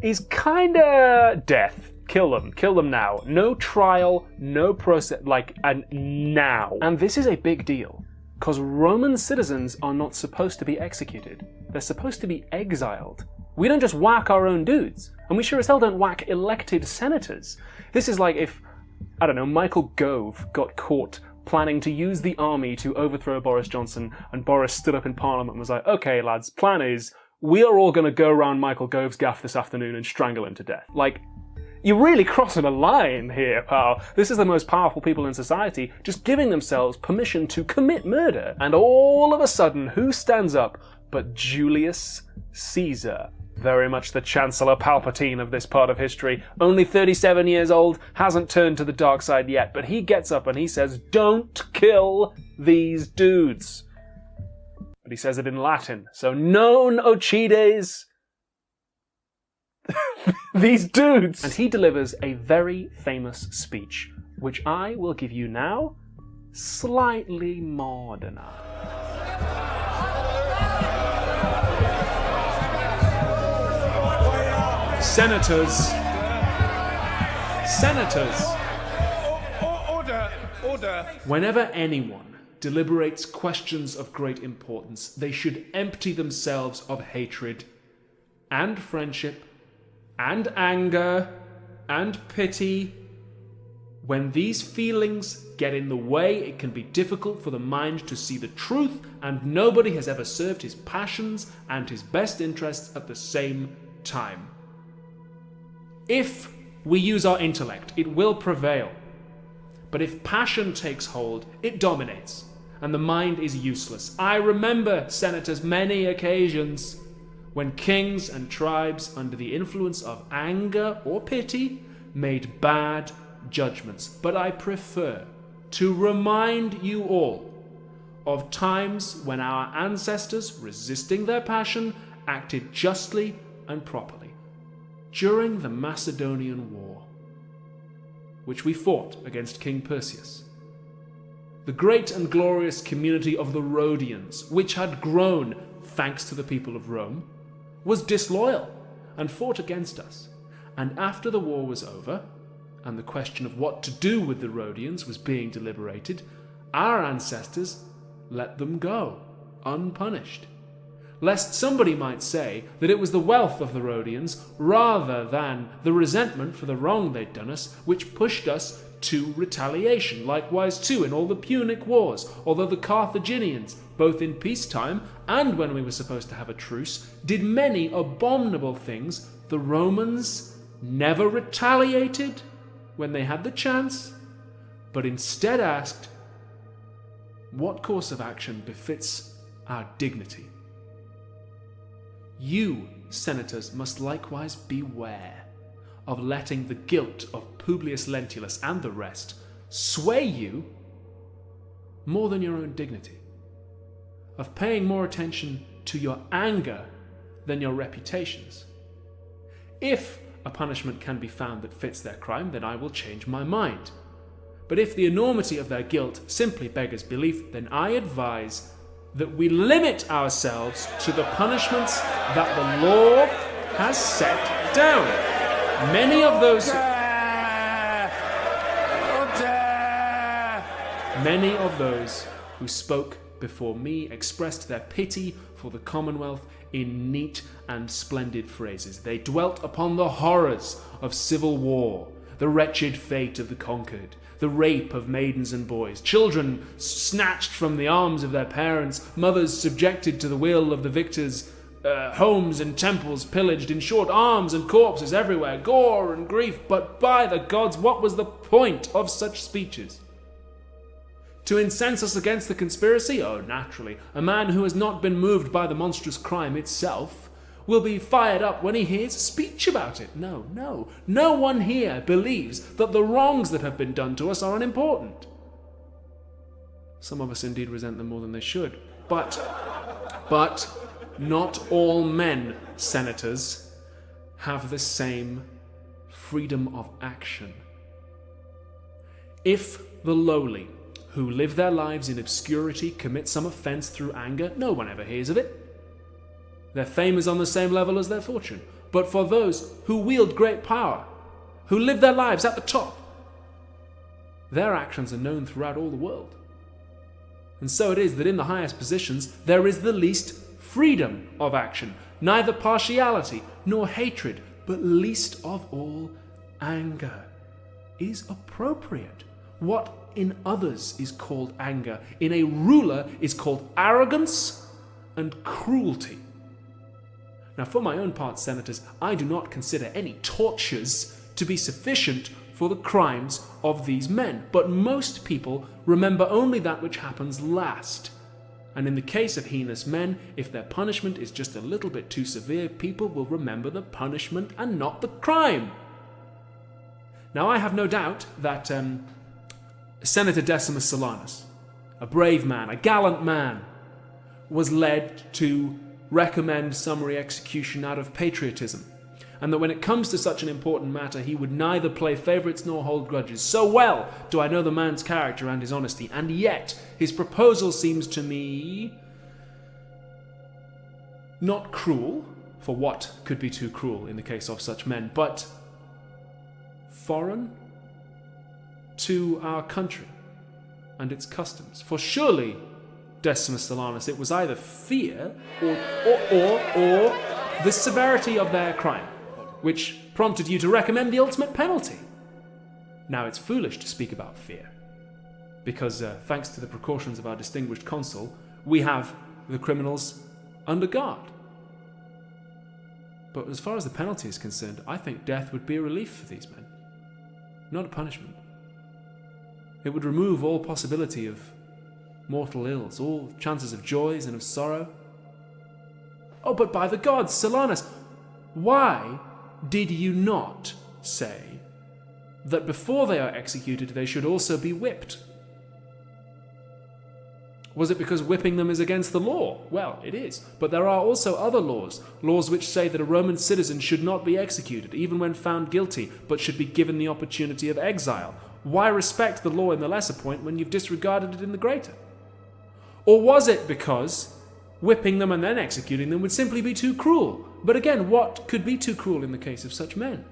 is kinda death. Kill them now. No trial, no process, and now. And this is a big deal, because Roman citizens are not supposed to be executed. They're supposed to be exiled. We don't just whack our own dudes, and we sure as hell don't whack elected senators. This is like if, I don't know, Michael Gove got caught planning to use the army to overthrow Boris Johnson, and Boris stood up in Parliament and was like, okay lads, plan is, we are all going to go around Michael Gove's gaff this afternoon and strangle him to death. Like, you're really crossing a line here, pal. This is the most powerful people in society just giving themselves permission to commit murder. And all of a sudden, who stands up but Julius Caesar? Very much the Chancellor Palpatine of this part of history. Only 37 years old, hasn't turned to the dark side yet, but he gets up and he says, don't kill these dudes. But he says it in Latin, so non occides these dudes. And he delivers a very famous speech, which I will give you now, slightly moderner. Senators. Order. Whenever anyone deliberates questions of great importance, they should empty themselves of hatred and friendship and anger and pity. When these feelings get in the way, it can be difficult for the mind to see the truth, and nobody has ever served his passions and his best interests at the same time. If we use our intellect, it will prevail. But if passion takes hold, it dominates, and the mind is useless. I remember, senators, many occasions when kings and tribes, under the influence of anger or pity, made bad judgments. But I prefer to remind you all of times when our ancestors, resisting their passion, acted justly and properly. During the Macedonian War, which we fought against King Perseus, the great and glorious community of the Rhodians, which had grown thanks to the people of Rome, was disloyal and fought against us. And after the war was over, and the question of what to do with the Rhodians was being deliberated, our ancestors let them go, unpunished, lest somebody might say that it was the wealth of the Rhodians rather than the resentment for the wrong they'd done us which pushed us to retaliation. Likewise too in all the Punic Wars, although the Carthaginians, both in peacetime and when we were supposed to have a truce, did many abominable things, the Romans never retaliated when they had the chance, but instead asked, what course of action befits our dignity? You, senators, must likewise beware of letting the guilt of Publius Lentulus and the rest sway you more than your own dignity, of paying more attention to your anger than your reputations. If a punishment can be found that fits their crime, then I will change my mind. But if the enormity of their guilt simply beggars belief, then I advise that we limit ourselves to the punishments that the law has set down. Many of those who spoke before me expressed their pity for the Commonwealth in neat and splendid phrases. They dwelt upon the horrors of civil war, the wretched fate of the conquered, the rape of maidens and boys, children snatched from the arms of their parents, mothers subjected to the will of the victors, homes and temples pillaged, in short, arms and corpses everywhere, gore and grief. But by the gods, what was the point of such speeches? To incense us against the conspiracy? Oh, naturally. A man who has not been moved by the monstrous crime itself will be fired up when he hears speech about it. No. No one here believes that the wrongs that have been done to us are unimportant. Some of us indeed resent them more than they should. But not all men, senators, have the same freedom of action. If the lowly, who live their lives in obscurity, commit some offense through anger, no one ever hears of it. Their fame is on the same level as their fortune. But for those who wield great power, who live their lives at the top, their actions are known throughout all the world. And so it is that in the highest positions there is the least freedom of action, neither partiality nor hatred, but least of all anger is appropriate. What in others is called anger, in a ruler is called arrogance and cruelty. Now, for my own part, senators, I do not consider any tortures to be sufficient for the crimes of these men, but most people remember only that which happens last. And in the case of heinous men, if their punishment is just a little bit too severe, people will remember the punishment and not the crime. Now, I have no doubt that Senator Decimus Silanus, a brave man, a gallant man, was led to recommend summary execution out of patriotism, and that when it comes to such an important matter, he would neither play favourites nor hold grudges. So well do I know the man's character and his honesty, and yet his proposal seems to me not cruel, for what could be too cruel in the case of such men, but foreign to our country and its customs. For surely, Decimus Silanus, it was either fear or the severity of their crime which prompted you to recommend the ultimate penalty. Now, it's foolish to speak about fear, because thanks to the precautions of our distinguished consul, we have the criminals under guard. But as far as the penalty is concerned, I think death would be a relief for these men, not a punishment. It would remove all possibility of mortal ills, all chances of joys and of sorrow. Oh, but by the gods, Silanus, why did you not say that before they are executed they should also be whipped? Was it because whipping them is against the law? Well, it is. But there are also other laws which say that a Roman citizen should not be executed, even when found guilty, but should be given the opportunity of exile. Why respect the law in the lesser point when you've disregarded it in the greater? Or was it because whipping them and then executing them would simply be too cruel? But again, what could be too cruel in the case of such men?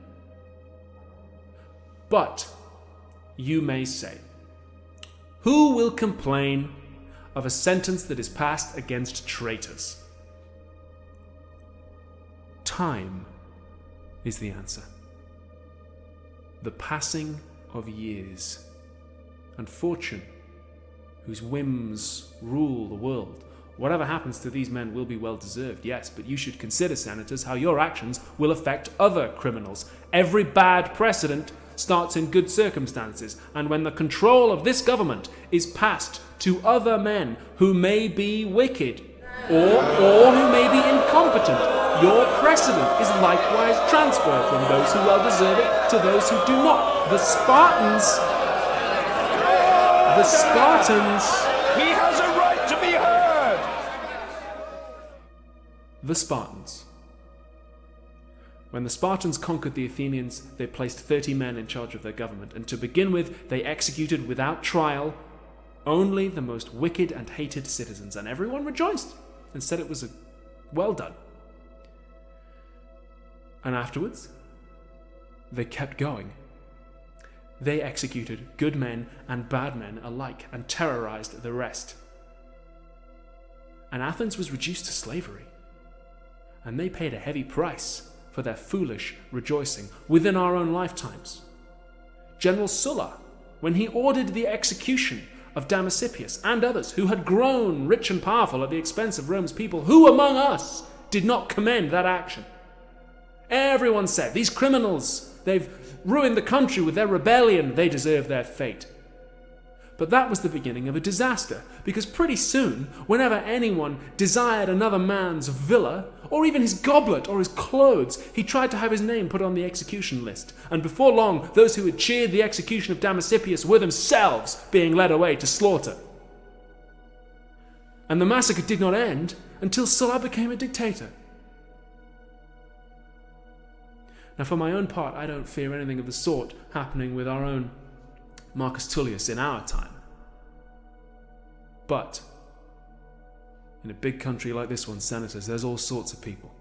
But you may say, who will complain of a sentence that is passed against traitors? Time is the answer. The passing of years, and fortune, whose whims rule the world. Whatever happens to these men will be well deserved, yes, but you should consider, senators, how your actions will affect other criminals. Every bad precedent starts in good circumstances, and when the control of this government is passed to other men who may be wicked or who may be incompetent, your precedent is likewise transferred from those who well deserve it to those who do not. The Spartans. He has a right to be heard! The Spartans. When the Spartans conquered the Athenians, they placed 30 men in charge of their government, and to begin with, they executed without trial only the most wicked and hated citizens, and everyone rejoiced and said it was well done. And afterwards, they kept going. They executed good men and bad men alike and terrorized the rest. And Athens was reduced to slavery, and they paid a heavy price for their foolish rejoicing within our own lifetimes. General Sulla, when he ordered the execution of Damasippus and others who had grown rich and powerful at the expense of Rome's people, who among us did not commend that action? Everyone said, these criminals, they've ruined the country with their rebellion, they deserve their fate. But that was the beginning of a disaster, because pretty soon, whenever anyone desired another man's villa, or even his goblet or his clothes, he tried to have his name put on the execution list. And before long, those who had cheered the execution of Damasippus were themselves being led away to slaughter. And the massacre did not end until Sulla became a dictator. Now, for my own part, I don't fear anything of the sort happening with our own Marcus Tullius in our time. But In a big country like this one, senators, there's all sorts of people.